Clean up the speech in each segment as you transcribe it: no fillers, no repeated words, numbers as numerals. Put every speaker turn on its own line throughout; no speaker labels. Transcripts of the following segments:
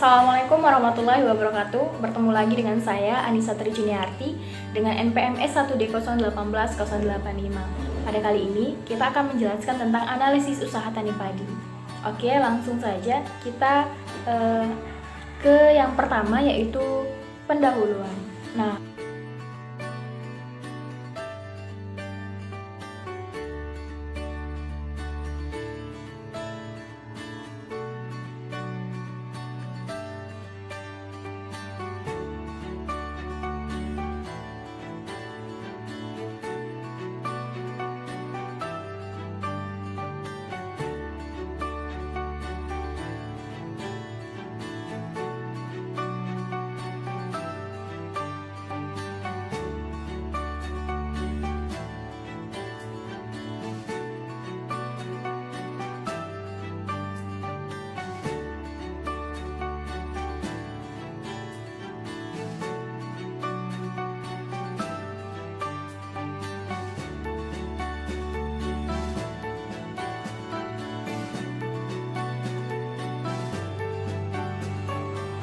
Assalamualaikum warahmatullahi wabarakatuh. Bertemu lagi dengan saya Anissa Trijuniarti dengan NPMS 1D018-085. Pada kali ini kita akan menjelaskan tentang analisis usaha tani padi. Oke, langsung saja kita ke yang pertama, yaitu pendahuluan. Nah,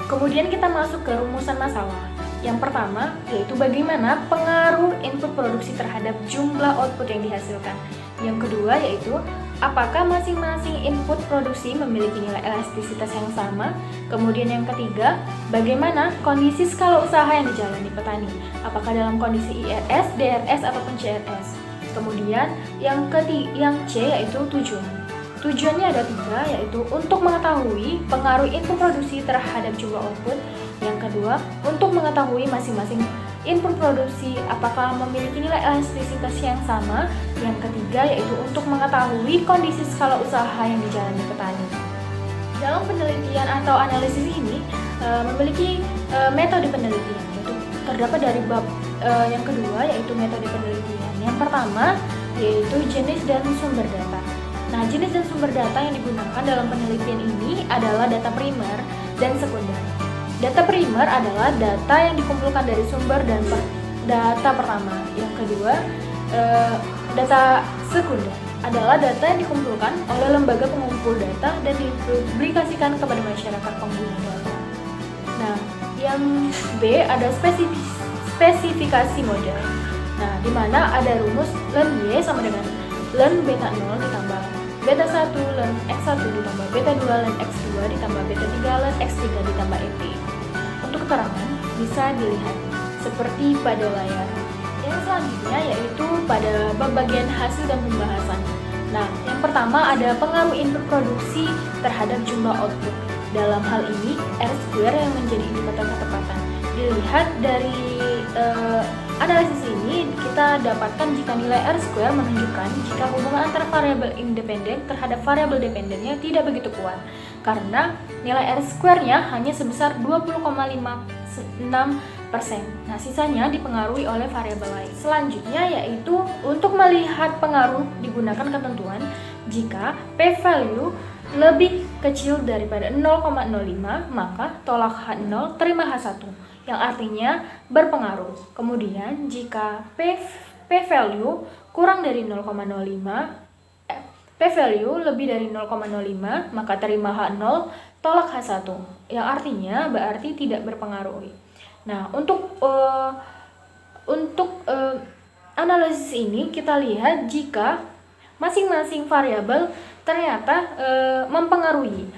kemudian kita masuk ke rumusan masalah. Yang pertama, yaitu bagaimana pengaruh input produksi terhadap jumlah output yang dihasilkan. Yang kedua, yaitu apakah masing-masing input produksi memiliki nilai elastisitas yang sama. Kemudian yang ketiga, bagaimana kondisi skala usaha yang dijalani petani. Apakah dalam kondisi IRS, DRS, ataupun CRS. Kemudian yang C, yaitu tujuan. Tujuannya ada 3, yaitu untuk mengetahui pengaruh input produksi terhadap jumlah output. Yang kedua, untuk mengetahui masing-masing input produksi apakah memiliki nilai elastisitas yang sama. Yang ketiga, yaitu untuk mengetahui kondisi skala usaha yang dijalani petani. Dalam penelitian atau analisis ini memiliki metode penelitian, yaitu terdapat dari bab yang kedua, yaitu metode penelitian. Yang pertama, yaitu jenis dan sumber data. Nah, jenis dan sumber data yang digunakan dalam penelitian ini adalah data primer dan sekunder. Data primer adalah data yang dikumpulkan dari sumber dan data pertama. Yang kedua, data sekunder adalah data yang dikumpulkan oleh lembaga pengumpul data dan dipublikasikan kepada masyarakat pengguna data. Nah, yang B ada spesifikasi model. Nah, di mana ada rumus ln Y sama dengan ln beta 0 ditambah beta 1 ln x1 ditambah beta 2 ln x2 ditambah beta 3 ln x3 ditambah et. Untuk keterangan bisa dilihat seperti pada layar. Yang selanjutnya yaitu pada bab bagian hasil dan pembahasan. Nah, yang pertama ada pengaruh input produksi terhadap jumlah output. Dalam hal ini R2 yang menjadi indikator ketepatan. Dilihat dari analisis ini kita dapatkan jika nilai R2 menunjukkan jika hubungan antara variabel independen terhadap variabel dependennya tidak begitu kuat, karena nilai R2-nya hanya sebesar 20,56%. Nah, sisanya dipengaruhi oleh variabel lain. Selanjutnya yaitu untuk melihat pengaruh digunakan ketentuan jika p-value lebih kecil daripada 0,05, maka tolak H0 terima H1, yang artinya berpengaruh. Kemudian jika p-value kurang dari 0,05, p-value lebih dari 0,05, maka terima H0 tolak H1, yang artinya berarti tidak berpengaruh. Nah, untuk analisis ini kita lihat jika masing-masing variabel ternyata mempengaruhi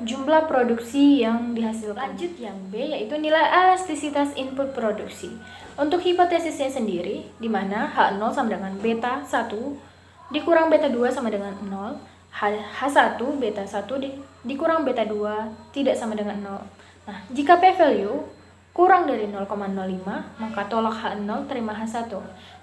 jumlah produksi yang dihasilkan. Lanjut yang B, yaitu nilai elastisitas input produksi. Untuk hipotesisnya sendiri, di mana H0 sama dengan beta 1 dikurang beta 2 sama dengan 0, H1 beta 1 dikurang beta 2 tidak sama dengan 0. Nah, jika p-value kurang dari 0,05, maka tolak H0 terima H1.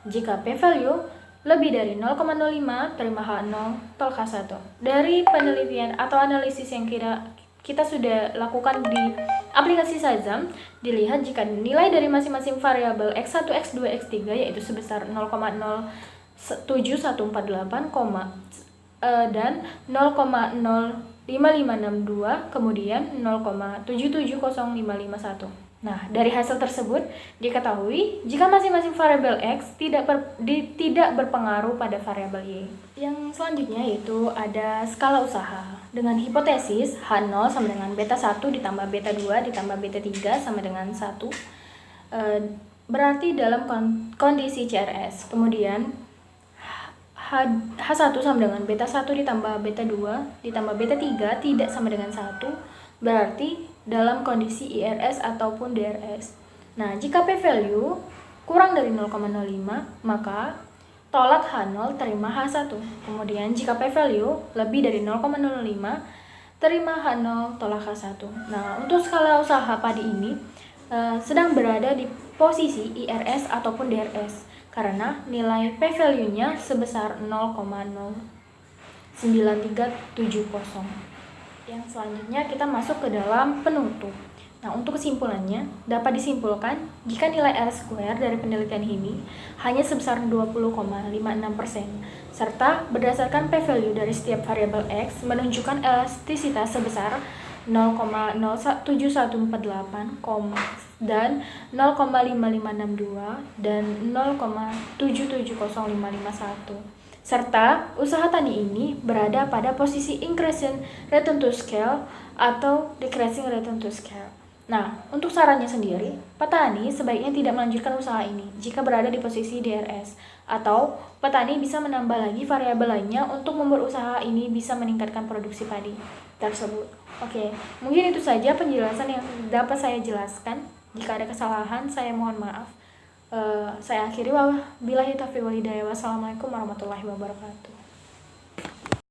Jika p-value lebih dari 0,05 terima H0 tolak H1. Dari penelitian atau analisis yang kita sudah lakukan di aplikasi Shazam, dilihat jika nilai dari masing-masing variabel x1, x2, x3 yaitu sebesar 0,07148, dan 0,05562, kemudian 0,770551. Nah, dari hasil tersebut diketahui jika masing-masing variabel X tidak berpengaruh pada variabel Y. Yang selanjutnya yaitu ada skala usaha. Dengan hipotesis H0 sama dengan beta 1 ditambah beta 2 ditambah beta 3 sama dengan 1. Berarti dalam kondisi CRS. Kemudian H1 sama dengan beta 1 ditambah beta 2 ditambah beta 3 tidak sama dengan 1. Berarti dalam kondisi IRS ataupun DRS. Nah, jika p-value kurang dari 0,05, maka tolak H0 terima H1. Kemudian jika p-value lebih dari 0,05, terima H0 tolak H1. Nah, untuk skala usaha padi ini sedang berada di posisi IRS ataupun DRS karena nilai p-value-nya sebesar 0,09370. Yang selanjutnya kita masuk ke dalam penutup. Nah, untuk kesimpulannya, dapat disimpulkan jika nilai R-square dari penelitian ini hanya sebesar 20,56%, serta berdasarkan p-value dari setiap variabel X menunjukkan elastisitas sebesar 0,07148, dan 0,5562 dan 0,770551. Serta usaha tani ini berada pada posisi increasing return to scale atau decreasing return to scale. Nah, untuk sarannya sendiri, petani sebaiknya tidak melanjutkan usaha ini jika berada di posisi DRS, atau petani bisa menambah lagi variabel lainnya untuk membuat usaha ini bisa meningkatkan produksi padi tersebut. Oke, mungkin itu saja penjelasan yang dapat saya jelaskan. Jika ada kesalahan, saya mohon maaf. Saya akhiri, wabillahi taufiq wal hidayah. Wassalamualaikum warahmatullahi wabarakatuh.